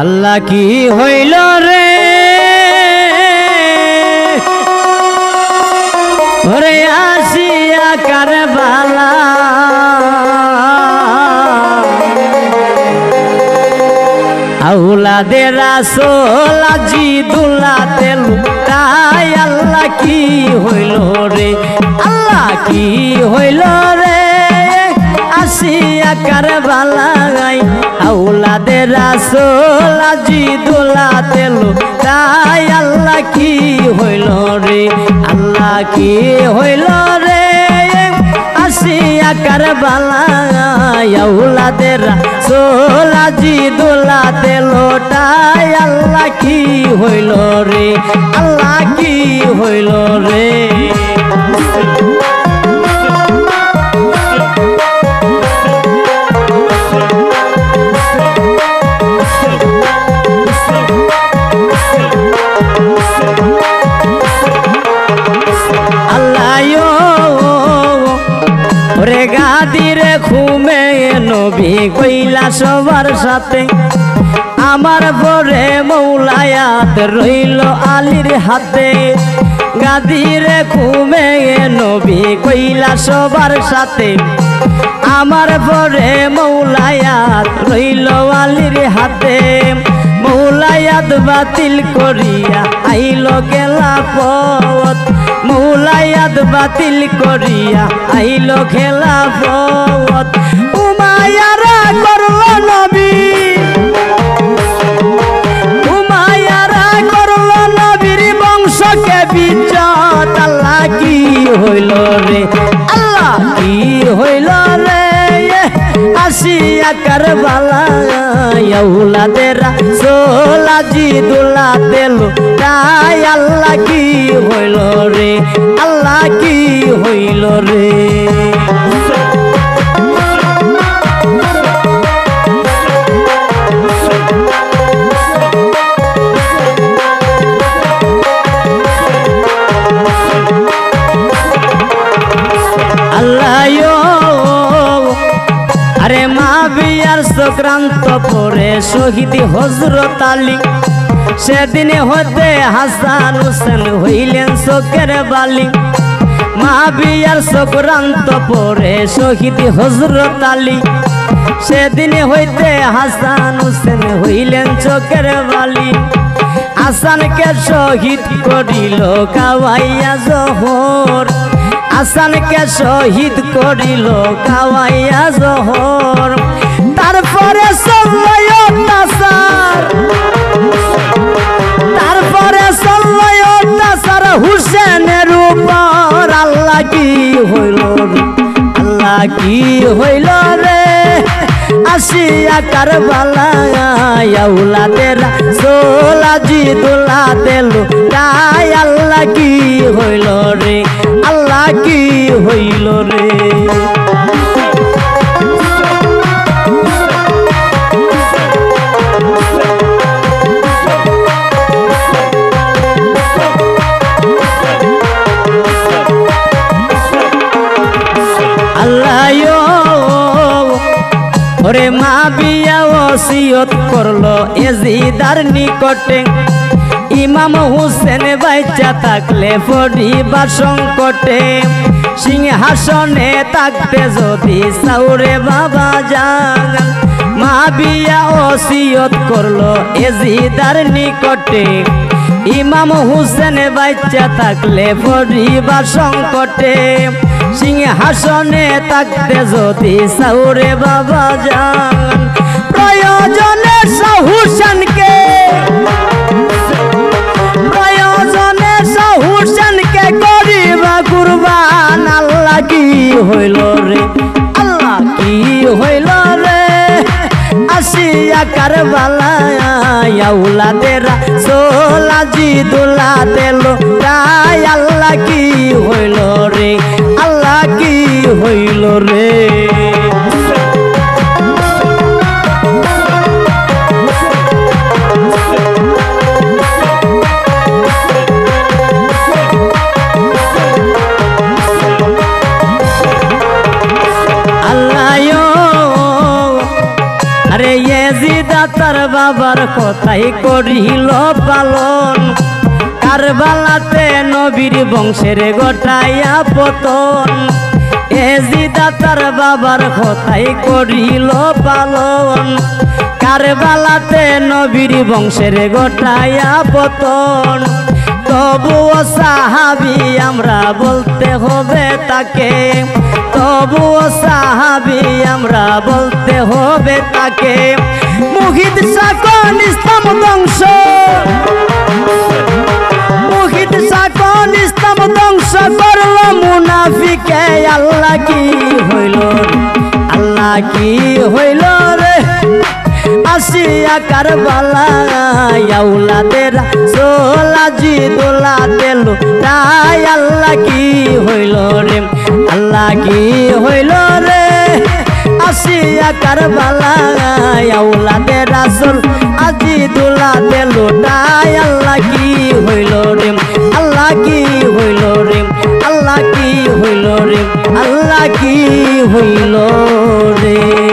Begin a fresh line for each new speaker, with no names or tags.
আল্লাহ কি হইল রে ওরে আসিয়া কারবালা আউলাদে রাসূল আজিদুল্লাহতে লুটাই আল্লাহ কি হইল রে আল্লাহ কি হইল রে আসিয়া কারবালায় আউলাদে রাসূল আজিদুল্লাহতে লুটাই আল্লাহ কি হইল রে আল্লাহ কি হইল রে আসিয়া কারবালায় আউলাদে রাসূল আজিদুল্লাহতে লুটাই আল্লাহ কি হইল রে আল্লাহ কি হইল রে গাদিরে ঘুমে নবী কইলা সবার সাথে আমার পরে মৌলায়াত রইল আলীর হাতে গাদিরে ঘুমে নবী কইলা সবার সাথে আমার পরে মৌলায়াত রইল আলীর হাতে মৌলায়াত বাতিল করিয়া আইল খেলাফত মৌলায়াত বাতিল করিয়া আইল খেলাফত উমাইয়ারা করল নবী উমাইয়ারা করল নবীর বংশকে বিচ্যুত আল্লাহ কি হইল রে আল্লাহ কি হইল রে আসিয়া কারবালায় আউলাদে রাসূল আজিদুল্লাহতে লুটাই আল্লাহ কি হইল রে আল্লাহ কি হইল রে আরে মা বিয়ার সংক্রান্ত পরে শহীদ হযরত আলী সেদিনে হতে হাসান হোসেন হইলেন চোখের বালি মা বিয়ার সংক্রান্ত পরে শহীদ হযরত আলী সেদিনে হইতে হাসান হোসেন হইলেন চোখের বালি হাসানকে শহীদ করিল কাওয়াইয়া জহর হাসানকে শহীদ করিল কাওয়াইয়া জহর তারপরে চলল অত্যাচার তারপরে চলল অত্যাচার হুসেনের উপর আল্লাহ কি হইল আল্লাহ কি হইল রে আসিয়া কারবালায় আউলাদে রাসূল আজিদুল্লাহতে লুটাই আল্লাহ কি হইল রে আল্লাহ কি হইল রে ওরে মা বিয়া ওসিয়ত করলো এজিদার নিকটে ইমাম হুসেন বাইচা থাকলে পরিবার সংকটে সিংহাসনে থাকতে যদি সাউরে বাবা যান মা বিয়া ওসিয়ত করলো এজিদার নিকটে ইমাম হুসেন বাইচা থাকলে পরিবার সংকটে সিংহাসনে থাকতে যদি সাউরে বাবা যান প্রয়োজনে শাহ হুসেনকে প্রয়োজনে শাহ হুসেনকে করিবা কুরবান আল্লাহ কি হইল রে আল্লাহ কি হইল রে আসিয়া কারবালায় আউলাদে রাসূল আজিদুল্লাহতে লুটাই আল্লাহ কি হইল রে আল্লাহ কি হইল রে আল্লাহ দাতার বাবার কথাই করিল পালন কারবালাতে নবীর বংশের গোটাইয়া পতন এজি দাতার বাবার কথাই করিল পালন কারবালাতে নবীর বংশের গোটাইয়া পতন তবুও সাহাবী আমরা বলতে হবে তাকে তবুও সাহাবী আমরা বলতে হবে তাকে মুহিদ শাকন ইসলাম ধ্বংস মুহিদ শাকন ইসলাম ধ্বংস করলো মুনাফিকে আল্লাহ কি হইল আল্লাহ কি হইল রে আসিয়া কারবালায় আউলাদের সোলাজি দোলা দিল তাই আল্লাহ কি হইল রে আল্লাহ কি হইল রে আসিয়া কারবালায় আউলাদের রাসূল আজি দোলা দিল তাই আল্লাহ কি হইল রে আল্লাহ কি হইল রে আল্লাহ কি হইল রে আল্লাহ কি হইল রে।